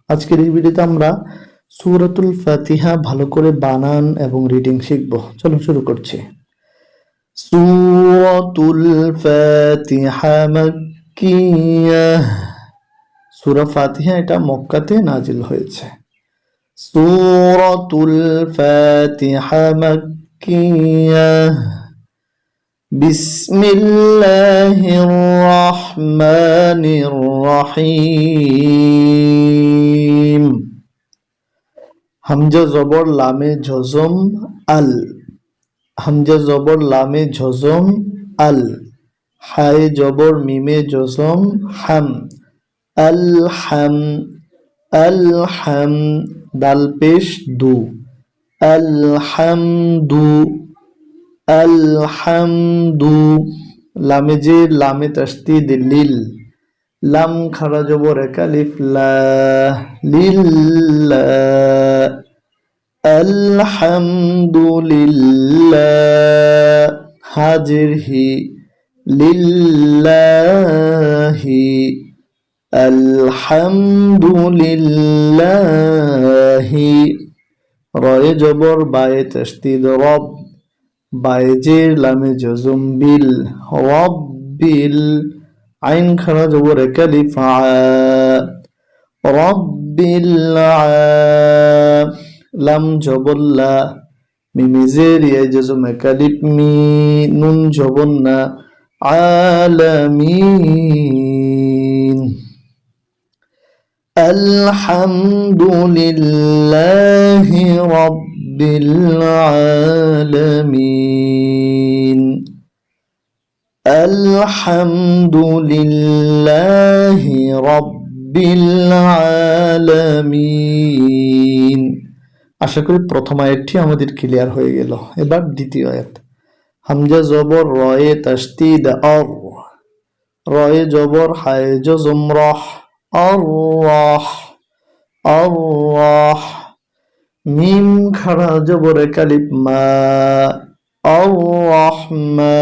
আজকের এই ভিডিওতে আমরা সূরাতুল ফাতিহা ভালো করে বানান এবং রিডিং শিখব। চলুন শুরু করছি। সূরাতুল ফাতিহা মাক্কিয়াহ। সূরা ফাতিহা এটা মক্কাতে নাজিল হয়েছে। সূরাতুল ফাতিহা মাক্কিয়াহ। বিসমিল্লাহির রহমানির রহিম। হামজা জবর লামে জজম আল। হামজা জবর লামে জজম আল। হায়ে জবর মিমে জজম হাম। আল হাম। আল হাম। দাল পেশ দু। আল হামদু। আল হামদু। লামে যে লামে তাসদীদ লিল। লাম খারা জবর এক আলিফ লা। লিল্লাহ। আলহামদুলিল্লাহ। হাজির হি। লিল্লাহি। আলহামদুলিল্লাহি। রয়ে জবর বায়ে তাসদীদ রব। বায়ে জের লামে জজম বিল। রব্বিল। আইন খারা জবর এক আলিফ আ। রব্বিল আ। লাম জবর লা। মিমে জের ইয়া জজম এক আলিফ মি। নুন জবর না। আলামিন। আলহামদুলিল্লাহি রাব্বিল আলামিন। আলহামদুলিল্লাহি রাব্বিল আলামিন। আশা করি প্রথম আয়াতটি আমাদের ক্লিয়ার হয়ে গেল। এবার দ্বিতীয় আয়াত। হামজা জবর রয়ে তাসদীদ আর। রয়ে জবর হায়ে জজম রহ। আর রাহ। আর রাহ। মিম খারা জবর এক আলিফ মা। আর রাহমা।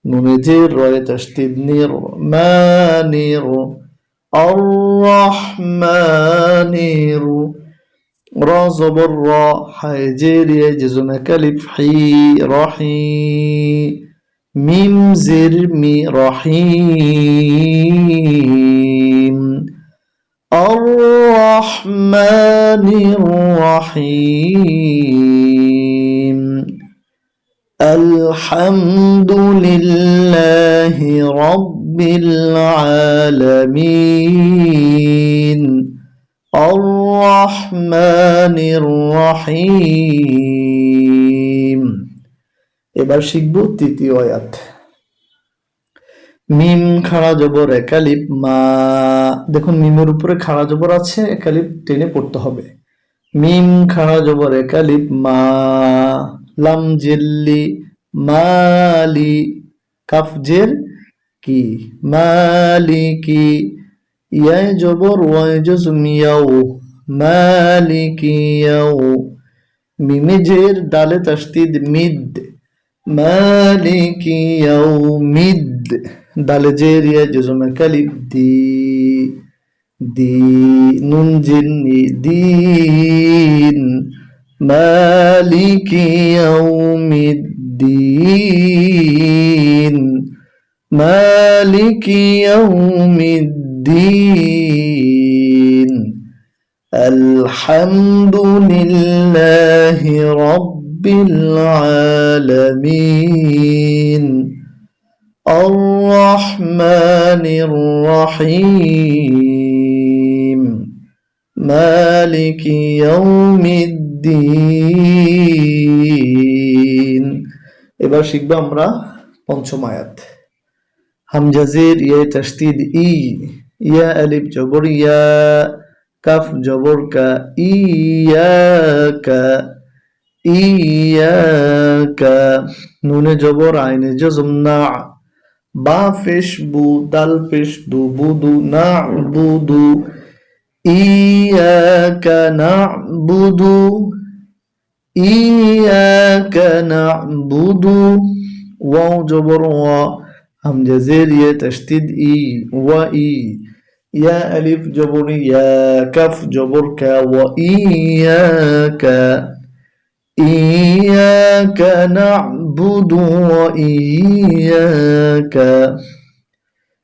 নুনে জের রয়ে তাসদীদ নির। মানির। আর রাহমানির। রা জবর রা হায়ে জের ইয়া জজম এক আলিফ হি। রহি। মিম জের মি রহিম। আর রহমানির রহিম। আলহামদুলিল্লাহি রাব্বিল আলামিন। আর রহমানির রহিম। এবার শিখব তৃতীয় আয়াত। মিম খাড়া জবর এক আলিফ মা। দেখুন মিমের উপরে খাড়া জবর আছে, এক আলিফ টেনে পড়তে হবে। মিম খাড়া জবর এক আলিফ মা। লাম জেল্লি। মালি। কাফ জের কি। মালিকি। ইয়ায় জবর ওয়ায় জজম ইয়াও। মালিকিয়াও। মিমে জের দালে তাসদীদ মিদ। মালিকি ইয়াউমিদ। দালে জের ইয়া জজম এক আলিফ দি। দি। নুন জিন্নি দিন। মালিকি ইয়াউমিদ্দিন। মালিকি ইয়াউমিদ্দিন। আলহামদুলিল্লাহি রাব্বিল আলামিন। আর রহমানির রহিম। মালিকি ইয়াউমিদ্দিন। এবার শিখব আমরা পঞ্চম আয়াত। হামজা জের ইয়া তাসদীদ ই। ইয়া আলিফ জবর ইয়া। কাফ জবর কা। ইয়াকা। ইয়াকা। নুনে জবর আইনে জজম না। বা পেশ বু। দাল পেশ দু। বুদু না বুদু। ইয়াকা না'বুদু। ইয়াকা না'বুদু। ওয়াও জবর ওয়া। হামজা জের ইয়া তাসদীদ ই। ওয়া ই। ইয়া আলিফ জবর ইয়া কাফ জবর কা ওয়া ইয়াকা ইয়াকা না'বুদু ওয়া ইয়াকা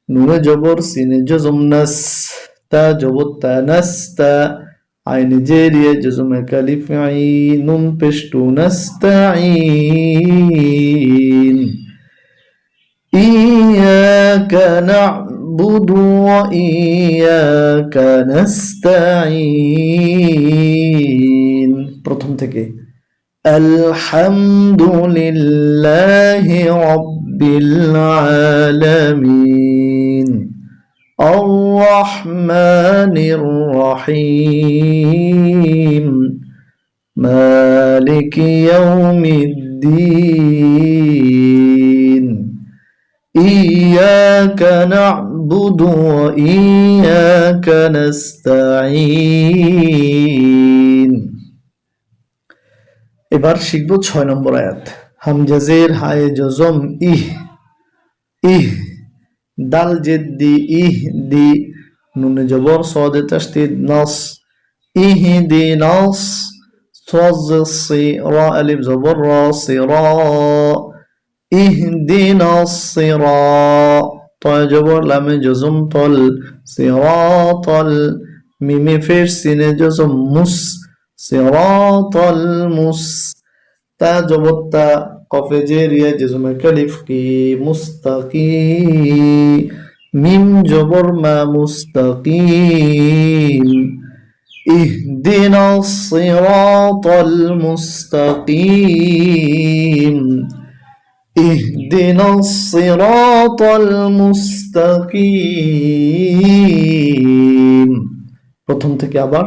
নুনে জবর সিনে জজম নাস তা জবর তা নাস্তা আইন জেরিয়ে জজম কালিফ আইন নুন পেশটু নাস্তাঈন ইয়াকা না'বুদু ওয়া ইয়াকা নাস্তাঈন প্রথম থেকে আলহামদুলিল্লাহি রাব্বিল আলামিন আর-রাহমানির রহিম মালিকি ইয়াউমিদ্দিন ইয়াকা না'বুদু ওয়া ইয়াকা নাস্তাঈন এবার শিখব 6 নম্বর আয়াত হামজা জের হায়ে জজম ইহ দাল জেদ্দি ইহদি নুনে জবর সদে তাসদীদ নাস ইহদিনাস صاد সি রা আলিফ জবর রা সিরা ইহদিনা সিরা তা জবর লামে জজম তল সিরাতাল মিমে ফের সিনে জজম মুস সিরাতাল মুস তা জবর তা কফে জেরিয়া জজম কালিফ কি মুস্তাকি মিম জবর মা মুস্তাকিম اهدنا الصراط المستقيم اهدنا الصراط المستقيم প্রথম থেকে আবার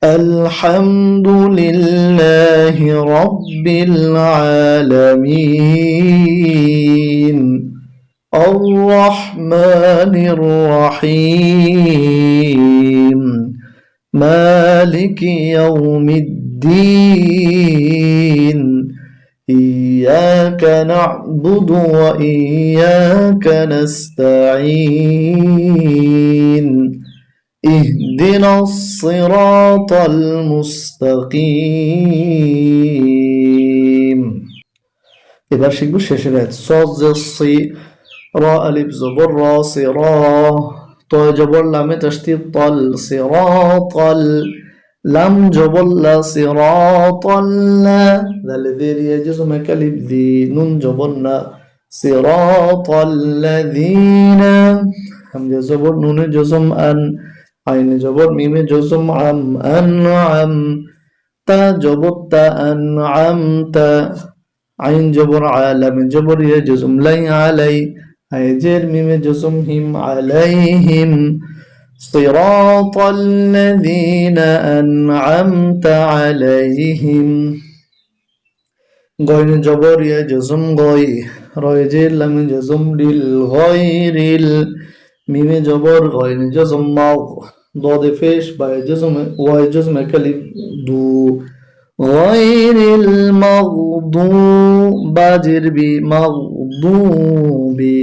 আলহামদুলিল্লাহি রাব্বিল আলামিন আর-রাহমানির রহিম مالك يوم الدين إياك نعبد وإياك نستعين اهدنا الصراط المستقيم এবার শিখব শেষের আয়াত সজ সি রা আলিফ জবর রা সিরা তো জবর লামে তাসদীদ তাল সিরাতাল লাম জবর লা সিরাতাল দাল দেরিয়া জজম কালিফ দি নুন জবর না সিরাতাল লাযিনা হামজা জবর নুনে জজম আন আইন জবর মিমে জজম আম আনআম তা জবর তা আনআমতা আইন জবর আলাম জবর ইয়া জজম লাই আলাই আইজের মিমে জজম হিম আলাইহিম صراط الذين أنعمت عليهم গয়ন জবর ইয়া জজম গয় রয়জের লামে জজম লিল গয়রিল মিমে জবর গয়ন জজম মাও দদে ফেশ বায় জজম ওয়াই জজম কালিফ দু গয়রিল মাগদু বাজির বি মাগদুবি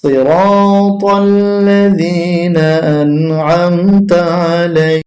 صراط الذين أنعمت عليهم